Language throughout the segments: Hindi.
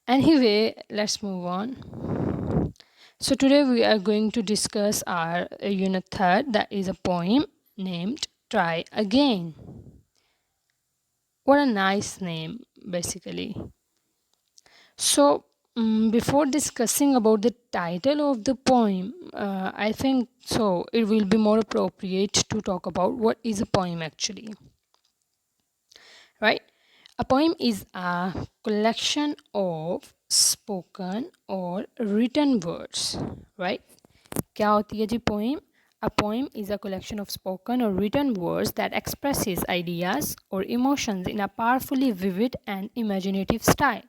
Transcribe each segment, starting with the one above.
Anyway, let's move on. So today we are going to discuss our unit third, that is a poem named Try Again. What a nice name, basically. So before discussing about the title of the poem, I think so it will be more appropriate to talk about what is a poem actually, right? A poem is a collection of spoken or written words, right? क्या होती है जी poem? A poem is a collection of spoken or written words that expresses ideas or emotions in a powerfully vivid and imaginative style.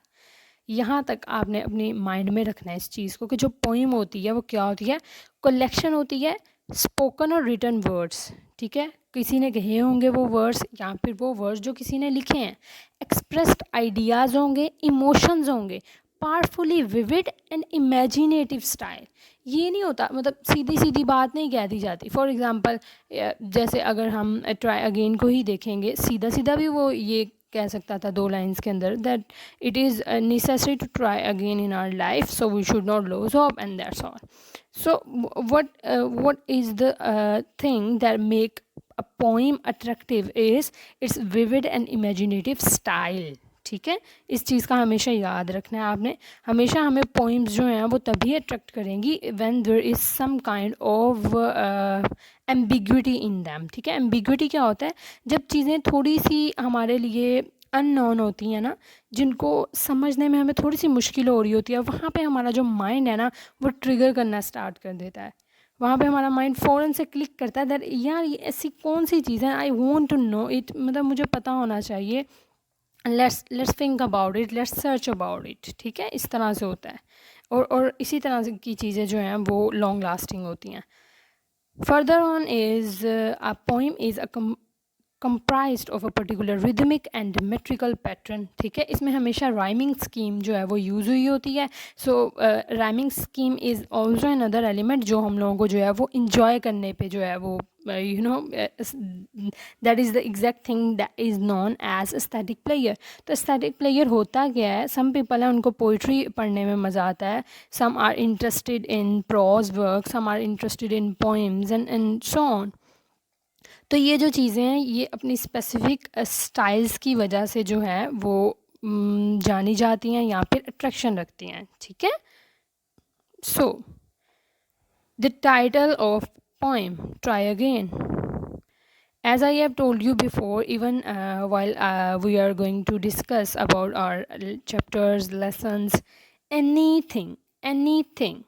यहाँ तक आपने अपनी माइंड में रखना है इस चीज़ को कि जो पोइम होती है वो क्या होती है, कलेक्शन होती है स्पोकन और रिटन वर्ड्स, ठीक है, किसी ने कहे होंगे वो वर्ड्स या फिर वो वर्ड्स जो किसी ने लिखे हैं, एक्सप्रेस्ड आइडियाज़ होंगे, इमोशंस होंगे, powerfully vivid and imaginative style. ये नहीं होता, मतलब सीधी सीधी बात नहीं कह दी जाती। फॉर एग्ज़ाम्पल जैसे अगर हम ट्राई अगेन को ही देखेंगे, सीधा सीधा भी वो ये कह सकता था 2 लाइन्स के अंदर that it is necessary to try again in our life, so we should not lose hope and that's all. So what is the thing that make a poem attractive is its vivid and imaginative style. ठीक है, इस चीज़ का हमेशा याद रखना है आपने। हमेशा हमें पोइम्स जो हैं वो तभी अट्रैक्ट करेंगी when there is some kind of ambiguity in them. ठीक है, एम्बिग्विटी क्या होता है, जब चीज़ें थोड़ी सी हमारे लिए अननोन होती हैं ना, जिनको समझने में हमें थोड़ी सी मुश्किल हो रही होती है, वहाँ पे हमारा जो माइंड है ना वो ट्रिगर करना स्टार्ट कर देता है। वहाँ पे हमारा माइंड फ़ौरन से क्लिक करता है दैट यार ये ऐसी कौन सी चीज़ है, I want to know it, मतलब मुझे पता होना चाहिए, let's think about it, let's search about it. ठीक है, इस तरह से होता है। और इसी तरह की चीज़ें जो हैं वो लॉन्ग लास्टिंग होती हैं। Further on is a poem is a comprised of a particular rhythmic and metrical pattern. ठीक है, इसमें हमेशा rhyming scheme जो है वो यूज़ हुई होती है। So rhyming scheme is also another element जो हम लोगों को जो है वो enjoy करने पे जो है वो that is the exact thing that is known as static player. तो static player होता क्या है, some people हैं उनको poetry पढ़ने में मज़ा आता है, some are interested in prose work, some are interested in poems and so on. तो ये जो चीज़ें हैं ये अपनी स्पेसिफिक स्टाइल्स की वजह से जो है वो जानी जाती हैं या फिर अट्रैक्शन रखती हैं। ठीक है, so the title of poem try again, as I have told you before, even while we are going to discuss about our chapters, lessons, anything,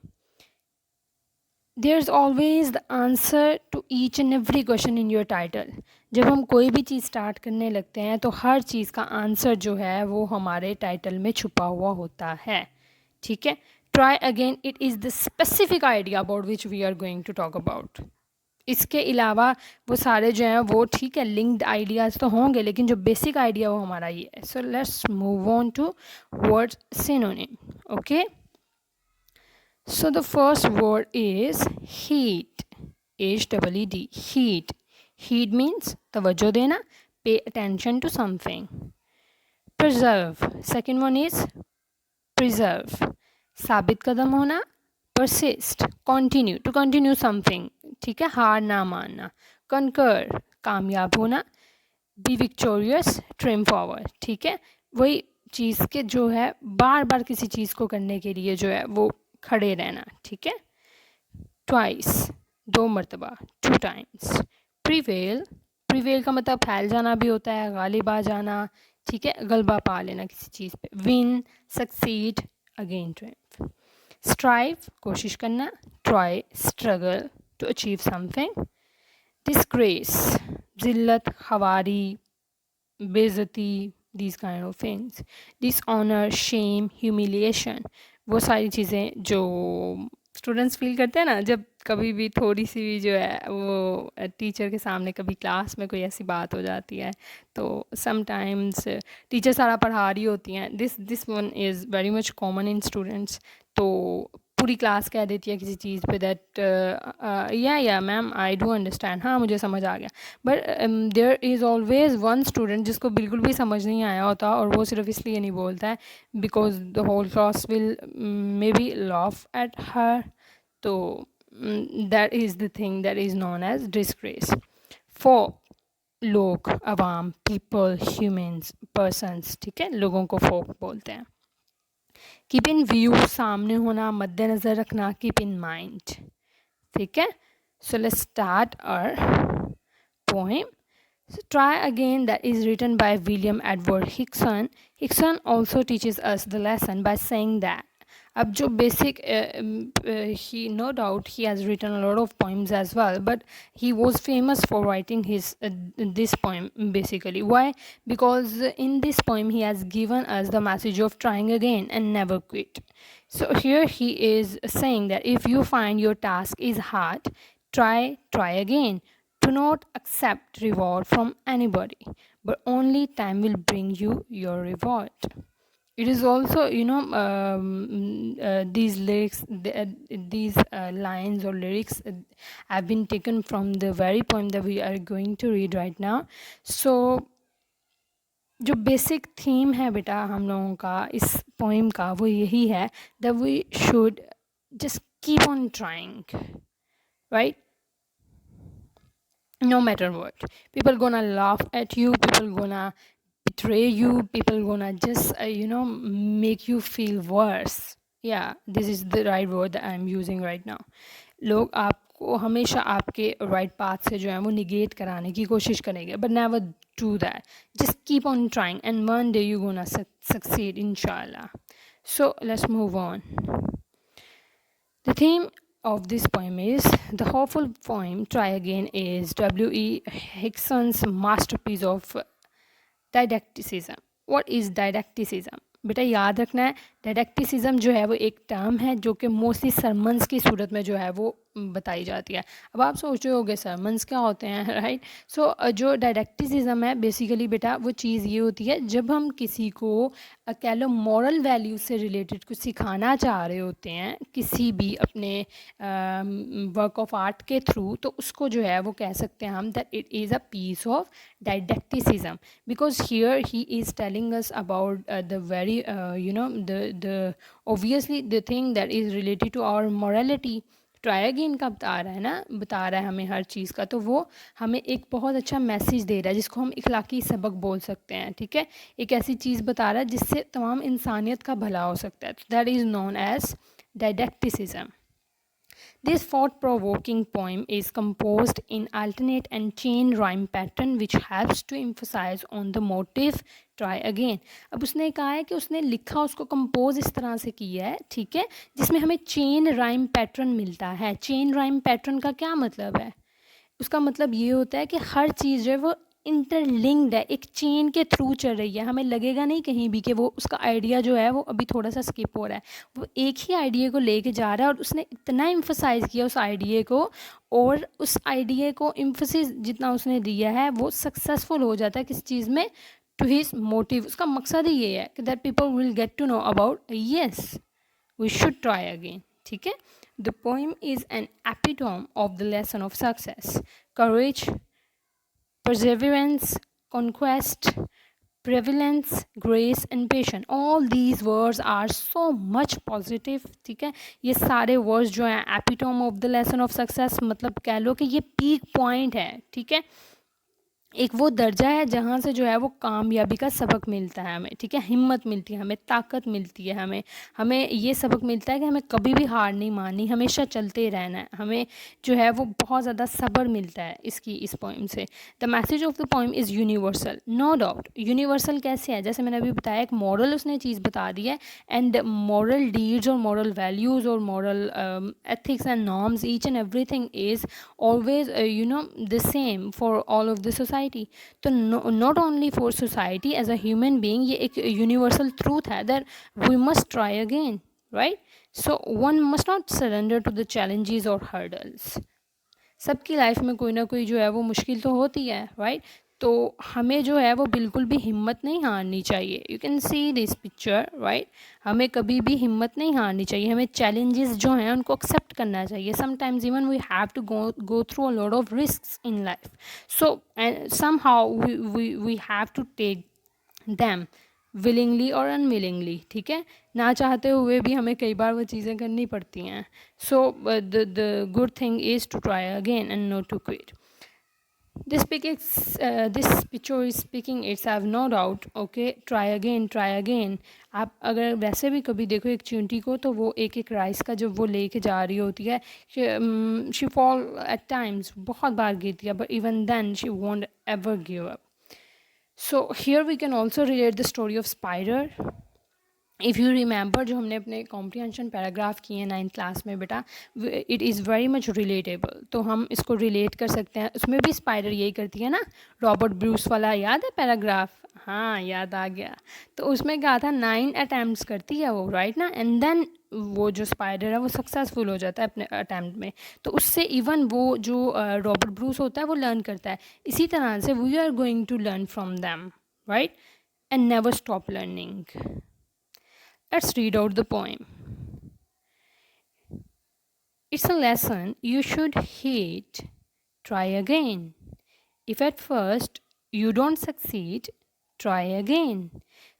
there's always the answer to each and every question in your title. जब हम कोई भी चीज़ स्टार्ट करने लगते हैं तो हर चीज़ का आंसर जो है वो हमारे टाइटल में छुपा हुआ होता है। ठीक है, try again it is the specific idea about which we are going to talk about. इसके अलावा वो सारे जो हैं वो ठीक है लिंक्ड आइडियाज़ तो होंगे, लेकिन जो बेसिक आइडिया वो हमारा ये है। So let's move on to word synonym. Okay, so the first word is heat. H-E-E-D. Heat. Heat means तवज्जो देना, pay attention to something. Preserve. Second one is preserve. साबित कदम होना. Persist. Continue. To continue something. ठीक है, हार ना मानना. Conquer. कामयाब होना. Be victorious. Trim forward. ठीक है, वही चीज़ के जो है बार बार किसी चीज़ को करने के लिए जो है वो खड़े रहना. ठीक है, ट्वाइस, 2 मरतबा, 2 टाइम्स. प्रिवेल, प्रिवेल का मतलब फैल जाना भी होता है, गालिब आ जाना. ठीक है, गलबा पा लेना किसी चीज़ पे. Win, succeed, again triumph. Strive, कोशिश करना. Try, struggle to achieve something. Disgrace, जिल्लत, खवारी, बेइज्जती, these kind of things. Dishonor, shame, humiliation, वो सारी चीज़ें जो स्टूडेंट्स फील करते हैं ना जब कभी भी थोड़ी सी भी जो है वो टीचर के सामने कभी क्लास में कोई ऐसी बात हो जाती है तो समटाइम्स टीचर सारा पढ़ा रही होती हैं, this one is very much common in students. तो पूरी क्लास कह देती है किसी चीज़ पे दैट या मैम आई डू अंडरस्टैंड, हाँ मुझे समझ आ गया, but there is always one student जिसको बिल्कुल भी समझ नहीं आया होता और वो सिर्फ इसलिए नहीं बोलता है because the whole class will may be laugh at her. तो that is the thing that is known as disgrace. For लोग, अवाम, पीपल, ह्यूमंस, पर्सन्स, ठीक है, लोगों को फोक बोलते हैं. कीप इन व्यू, सामने होना, मद्देनज़र रखना, कीप इन माइंड, ठीक है. So let's start our poem. So try again, that is written by William Edward Hickson. Hickson also teaches us the lesson by saying that. अब जो basic, he no doubt he has written a lot of poems as well, but he was famous for writing his this poem basically. Why? Because in this poem he has given us the message of trying again and never quit. So here he is saying that if you find your task is hard, try again. Do not accept reward from anybody, but only time will bring you your reward. It is also, these lyrics, these lines or lyrics have been taken from the very poem that we are going to read right now. So जो बेसिक थीम है बेटा हम लोगों का इस पोइम का वो यही है that we should just keep on trying, right? No matter what, people gonna laugh at you, people gonna betray you, people gonna just make you feel worse. Yeah, this is the right word that I'm using right now. लोग आपको हमेशा आपके राइट पाथ से जो है वो निगेट कराने की कोशिश करेंगे, but never do that. Just keep on trying and one day you gonna succeed इंशाल्लाह. So let's move on. The theme of this poem is, the hopeful poem Try Again is W.E. Hickson's masterpiece of didacticism. What is didacticism? बेटा याद रखना है, डायडेक्टिसिज्म जो है वो एक टर्म है जो कि मोस्टली सरमन्स की सूरत में जो है वो बताई जाती है. अब आप सोच रहे होगे सरमन्स क्या होते हैं, राइट? सो जो डायडेक्टिसिज्म है बेसिकली बेटा वो चीज़ ये होती है जब हम किसी को कह लो मॉरल वैल्यूज से रिलेटेड कुछ सिखाना चाह रहे होते हैं किसी भी अपने वर्क ऑफ आर्ट के थ्रू, तो उसको जो है वो कह सकते हैं हम that it is a piece of didacticism, because here he is telling us about the very the obviously the thing that is related to our morality. Try again का बता रहा है ना, बता रहा है हमें हर चीज़ का, तो वो हमें एक बहुत अच्छा मैसेज दे रहा है जिसको हम इखलाकी सबक बोल सकते हैं, ठीक है. एक ऐसी चीज़ बता रहा है जिससे तमाम इंसानियत का भला हो सकता है. That is known as didacticism. This thought-provoking poem is composed in alternate and chain rhyme pattern which helps to emphasize on the motive try again. अब उसने कहा है कि उसने लिखा उसको कंपोज इस तरह से किया है, ठीक है, जिसमें हमें चेन राइम पैटर्न मिलता है. चेन राइम पैटर्न का क्या मतलब है? उसका मतलब ये होता है कि हर चीज़ जो है वो इंटरलिंक्ड है, एक चेन के थ्रू चल रही है. हमें लगेगा नहीं कहीं भी कि वो उसका आइडिया जो है वो अभी थोड़ा सा स्किप हो रहा है. वो एक ही आइडिया को लेके जा रहा है और उसने इतना एम्फसाइज़ किया उस आइडिया को, और उस आइडिया को एम्फसिस जितना उसने दिया है वो सक्सेसफुल हो जाता है किस चीज़ में, टू हिज मोटिव. उसका मकसद ही ये है कि that people will get to know about yes we should try again, ठीक है. The poem is an epitome of the lesson of success, courage, perseverance, conquest, prevalence, grace and patience. All these words are so much positive, ठीक है. ये सारे वर्ड्स जो हैं epitome of the lesson of success, मतलब कह लो कि ये पीक पॉइंट है, ठीक है. एक वो दर्जा है जहाँ से जो है वो कामयाबी का सबक मिलता है हमें, ठीक है. हिम्मत मिलती है हमें, ताकत मिलती है हमें, हमें ये सबक मिलता है कि हमें कभी भी हार नहीं माननी, हमेशा चलते रहना है. हमें जो है वो बहुत ज़्यादा सब्र मिलता है इस पोइम से. The message of the poem is universal, no doubt. Universal कैसे है? जैसे मैंने अभी बताया एक मॉरल उसने चीज़ बता दी है, एंड मॉरल डीड्स और मॉरल वैल्यूज़ और moral ethics and norms, each and everything is always the same for all of the society. तो not only for society, as a human being ये एक यूनिवर्सल ट्रूथ है that we must try again, right. So one must not surrender to the challenges और हर्डल्स. सबकी लाइफ में कोई ना कोई जो है वो मुश्किल तो होती है, राइट. तो हमें जो है वो बिल्कुल भी हिम्मत नहीं हारनी चाहिए. You can see this picture right. हमें कभी भी हिम्मत नहीं हारनी चाहिए. हमें चैलेंजेस जो हैं उनको एक्सेप्ट करना चाहिए. Sometimes even we have to go through a lot of risks in life. So and somehow we have to take them willingly or unwillingly. ठीक है, ना चाहते हुए भी हमें कई बार वो चीज़ें करनी पड़ती हैं. So the good thing is to try again and not to quit. This picture is speaking itself, no doubt. Okay, try again, try again. आप अगर वैसे भी कभी देखो एक चींटी को, तो वो एक एक राइस का जब वो लेके जा रही होती है, she fall at times, बहुत बार गिरती है, but even then she won't ever give up. So here we can also relate the story of spider. If you remember, जो हमने अपने कॉम्प्रीहेंशन पैराग्राफ किए हैं 9th क्लास में बेटा, it is very much relatable. तो हम इसको रिलेट कर सकते हैं. उसमें भी स्पाइडर यही करती है ना, रॉबर्ट ब्रूस वाला, याद है पैराग्राफ? हाँ, याद आ गया. तो उसमें क्या था, 9 अटैम्प्ट्स करती है वो, राइट ना, एंड देन वो जो स्पाइडर है वो सक्सेसफुल हो जाता है अपने अटैम्प्ट में. तो उससे इवन वो जो रॉबर्ट ब्रूस होता है वो लर्न करता है. इसी तरह से we are going to learn from them, right, and never stop learning. Let's read out the poem. It's a lesson you should heed. Try again. If at first you don't succeed, try again.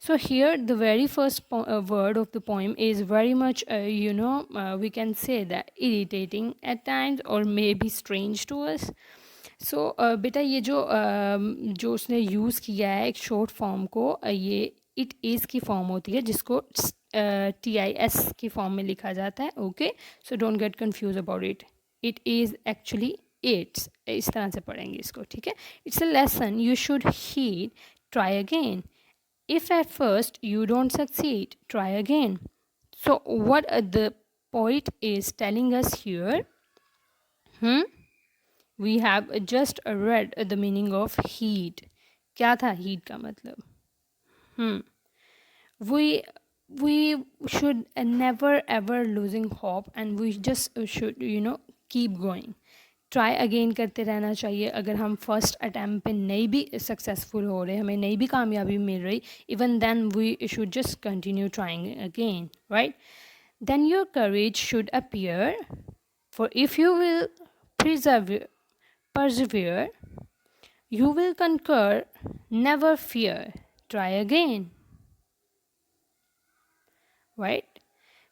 So here the very first word of the poem is very much, we can say that irritating at times or maybe strange to us. So बेटा ये जो उसने यूज़ किया है एक शॉर्ट फॉर्म को, ये इट इज़ की फॉर्म होती है, जिसको TIS की फॉर्म में लिखा जाता है. Okay, so don't get confuse about it. It is actually it's, इस तरह से पढ़ेंगे इसको. ठीक है, it's a lesson you should heed. Try again. If at first you don't succeed, try again. So what the poet is telling us here, we have just read the meaning of heed. क्या था हीड का मतलब? we should never ever losing hope, and we just should keep going. Try again करते रहना चाहिए. अगर हम फर्स्ट अटैम्प्ट पे नहीं भी सक्सेसफुल हो रहे, हमें नहीं भी कामयाबी मिल रही, even then we should just continue trying again, right. Then your courage should appear, for if you will persevere, you will conquer, never fear. Try again. Right.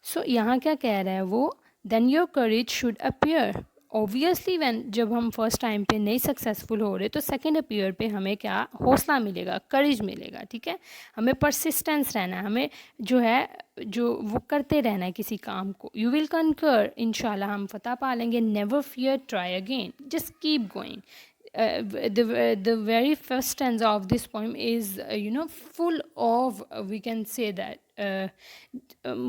So यहाँ क्या कह रहा है वो, then your courage should appear. Obviously जब हम फर्स्ट टाइम पे नहीं सक्सेसफुल हो रहे, तो सेकेंड अपीयर पे हमें क्या हौसला मिलेगा, करेज मिलेगा. ठीक है, हमें परसिस्टेंस रहना है, हमें जो वो करते रहना है किसी काम को. यू विल कनकर, इंशाल्लाह हम फतह पा लेंगे. Never fear, try again, just keep going. The very first stanza of this poem is full of, we can say that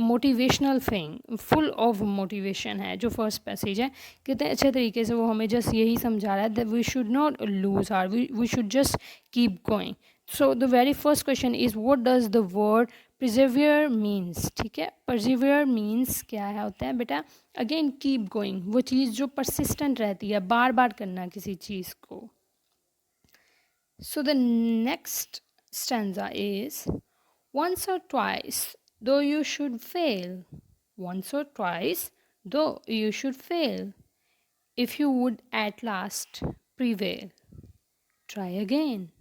motivational thing, full of motivation है. जो फर्स्ट पैसेज है, कितने अच्छे तरीके से वो हमें जस्ट यही समझा रहा है that we should not lose heart, we should just keep going. So the very first question is, what does the word persevere means? ठीक है, persevere means क्या है होता है बेटा? अगेन कीप गोइंग, वो चीज़ जो परसिस्टेंट रहती है, बार बार करना किसी चीज़ को. So the next stanza is, once or twice though you should fail, once or twice though you should fail, if you would at last prevail, try again.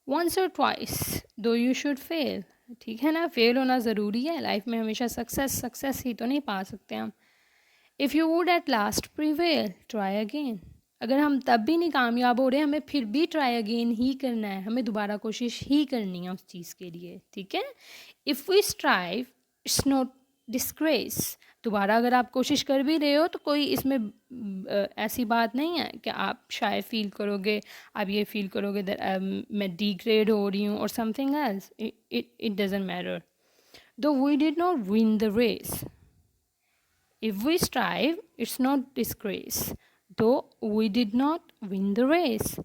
Once or twice though you should fail, ठीक है ना, फेल होना ज़रूरी है लाइफ में. हमेशा सक्सेस ही तो नहीं पा सकते हम. If you would at last prevail, try again. अगर हम तब भी नहीं कामयाब हो रहे, हमें फिर भी ट्राई अगेन ही करना है, हमें दोबारा कोशिश ही करनी है उस चीज़ के लिए. ठीक है, if we strive it's not disgrace. दोबारा अगर आप कोशिश कर भी रहे हो, तो कोई इसमें ऐसी बात नहीं है कि आप शायद फील करोगे, आप ये फील करोगे मैं डिग्रेड हो रही हूँ और something else. It doesn't matter. Though we did not win the race. If we strive, it's not disgrace. Though we did not win the race,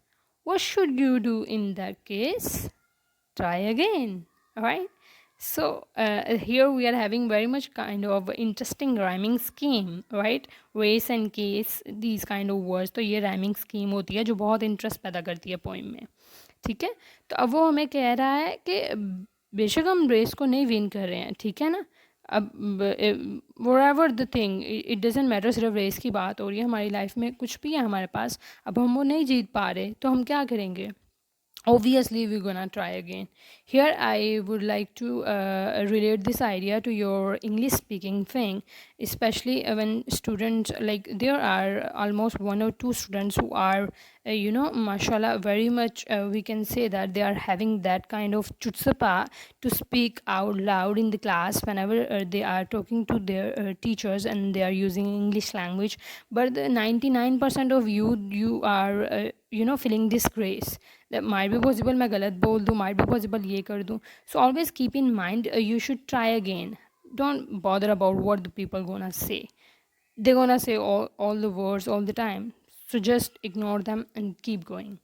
what should you do in that case? Try again. Alright? So here we are having very much kind of interesting rhyming scheme, right? Race and case, these kind of words. तो ये rhyming scheme होती है जो बहुत इंटरेस्ट पैदा करती है पोइम में, ठीक है? तो अब वो हमें कह रहा है कि बेशक हम रेस को नहीं विन कर रहे हैं, ठीक है ना? अब whatever the thing, it doesn't matter, सिर्फ रेस की बात हो रही है, हमारी लाइफ में कुछ भी है हमारे पास, अब हम वो नहीं जीत पा रहे तो हम क्या करेंगे? Obviously we're gonna try again. Here I would like to relate this idea to your English speaking thing, especially when students, like there are almost one or two students who are mashallah, very much we can say that they are having that kind of chutzpah to speak out loud in the class whenever they are talking to their teachers and they are using English language. But the 99% of you are feeling disgrace. That might be possible मैं गलत बोल दूँ, might be possible ये कर दूँ. So always keep in mind you should try again. Don't bother about what the people gonna say. They're gonna say all the words all the time. So just ignore them and keep going.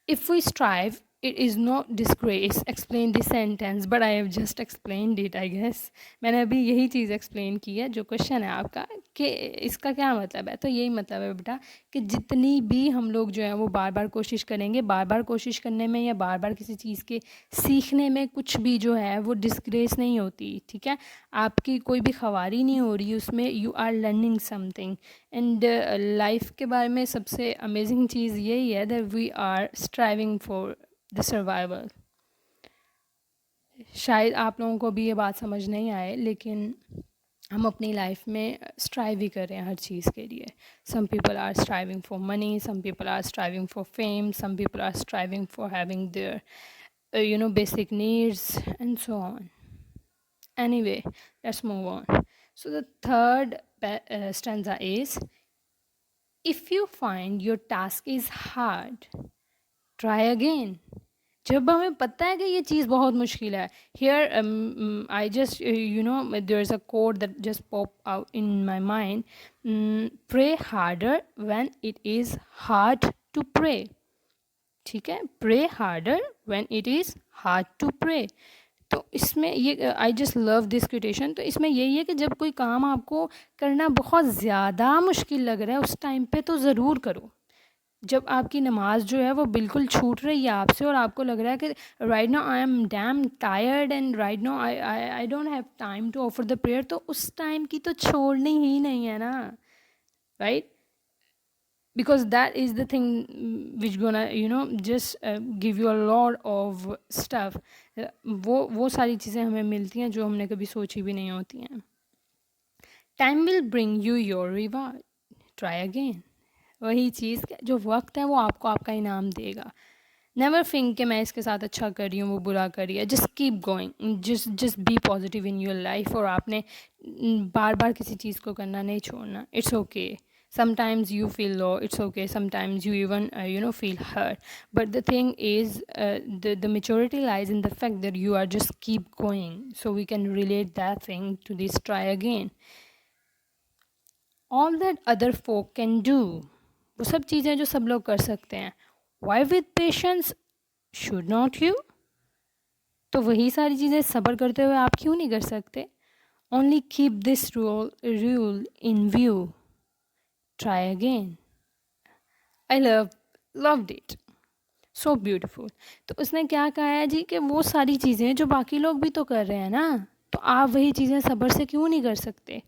If we strive, it is no disgrace. Explain the sentence, but I have just explained it, I guess. मैंने अभी यही चीज़ एक्सप्लेन की है. जो क्वेश्चन है आपका कि इसका क्या मतलब है, तो यही मतलब है बेटा कि जितनी भी हम लोग जो है वो बार बार कोशिश करेंगे, बार बार कोशिश करने में या बार बार किसी चीज़ के सीखने में कुछ भी जो है वो डिस्ग्रेस नहीं होती, ठीक है? आपकी कोई भी खवारी नहीं हो रही उसमें, you are learning something. And life के बारे में सबसे अमेजिंग चीज़ यही है that we are striving for the survival. शायद आप लोगों को भी ये बात समझ नहीं आए, लेकिन हम अपनी लाइफ में स्ट्राइव ही कर रहे हैं हर चीज़ के लिए. Some people are striving for money, some people are striving for fame, some people are striving for having their basic needs and so on. Anyway, let's move on. So the third stanza is, if you find your task is hard, try again. जब हमें पता है कि ये चीज़ बहुत मुश्किल है. Here I just there is a quote that just pop out in my mind. Pray harder when it is hard to pray. ठीक है? Pray harder when it is hard to pray. तो इसमें ये आई जस्ट लव दिस क्विटेशन. तो इसमें यही है कि जब कोई काम आपको करना बहुत ज़्यादा मुश्किल लग रहा है उस टाइम पे तो ज़रूर करो. जब आपकी नमाज जो है वो बिल्कुल छूट रही है आपसे और आपको लग रहा है कि right now I am damn tired and right now I don't have time to offer the prayer, तो उस टाइम की तो छोड़नी ही नहीं है ना, right? because that is the thing which gonna just give you a lot of stuff. वो सारी चीज़ें हमें मिलती हैं जो हमने कभी सोची भी नहीं होती हैं. Time will bring you your reward, try again. वही चीज़ जो वक्त है वो आपको आपका इनाम देगा. नेवर थिंक कि मैं इसके साथ अच्छा कर रही हूँ वो बुरा कर रही है. Just keep going, just be positive in your life. और आपने बार बार किसी चीज़ को करना नहीं छोड़ना. It's okay. Sometimes you feel low, it's okay. Sometimes you even feel hurt, but the thing is the maturity lies in the fact that you are just keep going. So we can relate that thing to this try again. All that other folk can do, वो सब चीज़ें जो सब लोग कर सकते हैं, why with patience should not you? तो वही सारी चीज़ें सब्र करते हुए आप क्यों नहीं कर सकते? Only keep this rule in view, try again. I loved it. So beautiful. तो उसने क्या कहा है जी कि वो सारी चीज़ें जो बाकी लोग भी तो कर रहे हैं ना, तो आप वही चीज़ें सब्र से क्यों नहीं कर सकते?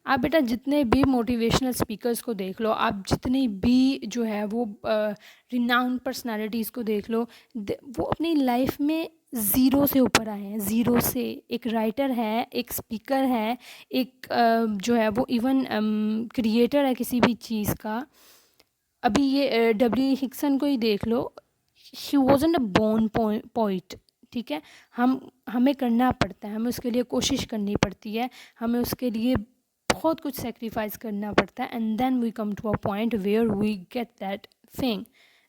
आप बेटा जितने भी मोटिवेशनल स्पीकर्स को देख लो, आप जितनी भी जो है वो रिनाउंड पर्सनालिटीज़ को देख लो, वो अपनी लाइफ में ज़ीरो से ऊपर आए हैं. ज़ीरो से. एक राइटर है, एक स्पीकर है, एक जो है वो इवन क्रिएटर है किसी भी चीज़ का. अभी ये डब्ल्यू हिक्सन को ही देख लो. ही वॉजंट अ बोर्न पोइट, ठीक है? हमें करना पड़ता है, हमें उसके लिए कोशिश करनी पड़ती है, हमें उसके लिए बहुत कुछ सेक्रीफाइस करना पड़ता है. And then we come to a point where we get that thing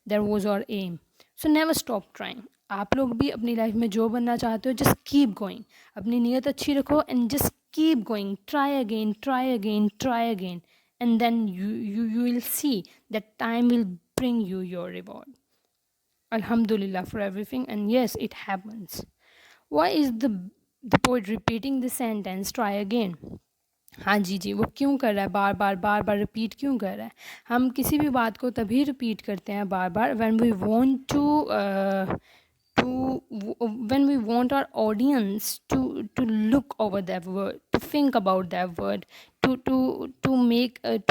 that was our aim. So never stop trying. आप लोग भी अपनी लाइफ में जो बनना चाहते हो, जस्ट कीप गोइंग. अपनी नीयत अच्छी रखो and just keep going. Try again, try again, try again, and then you will see that time will bring you your reward. Alhamdulillah for everything. And yes, it happens. Why is the the poet repeating the sentence try again. हाँ जी जी, वो क्यों कर रहा है, बार बार रिपीट क्यों कर रहा है? हम किसी भी बात को तभी रिपीट करते हैं बार बार when we want when we want our audience to look over that word, to think about that word, to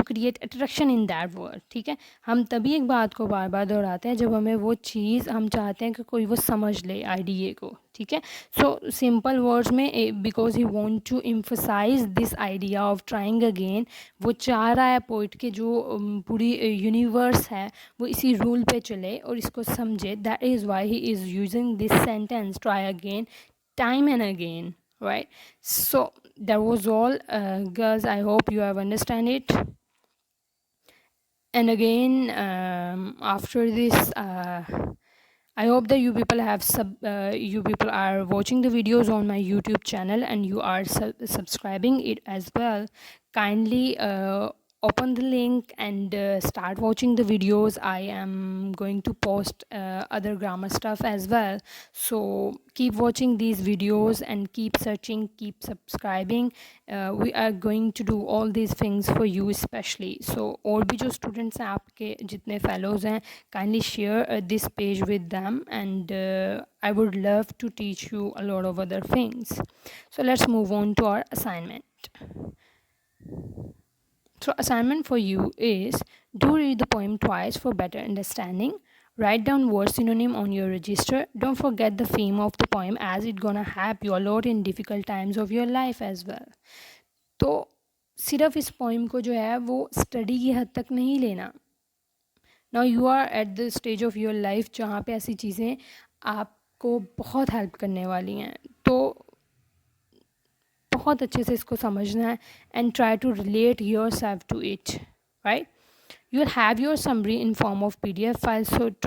create attraction in that word। ठीक है, हम तभी एक बात को बार बार दोहराते हैं जब हमें वो चीज़, हम चाहते हैं कि कोई वो समझ ले आइडिया को। ठीक है, सो सिंपल वर्ड्स में because he want to emphasise this idea of trying again, वो चाह रहा है पोइट के जो पूरी यूनिवर्स है वो इसी रूल पे चले और इसको समझे। That is why he is using this sentence try again time and again, right? So that was all, girls. I hope you have understand it. And again, after this, I hope that you people you people are watching the videos on my YouTube channel and you are subscribing it as well. Kindly open the link and start watching the videos. I am going to post other grammar stuff as well, so keep watching these videos and keep searching, keep subscribing. We are going to do all these things for you especially. So और भी जो students हैं आपके जितने fellows हैं, kindly share this page with them, and I would love to teach you a lot of other things. So let's move on to our assignment. So assignment for you is, do read the poem twice for better understanding. Write down word synonym on your register. Don't forget the theme of the poem as it's gonna help you a lot in difficult times of your life as well. तो सिर्फ इस पोइम को जो है वो स्टडी की हद तक नहीं लेना। Now you are at the stage of your life जहाँ पे ऐसी चीज़ें आपको बहुत हेल्प करने वाली हैं, तो बहुत अच्छे से इसको समझना है and try to relate yourself to it, right? You will have your summary in form of PDF file, so try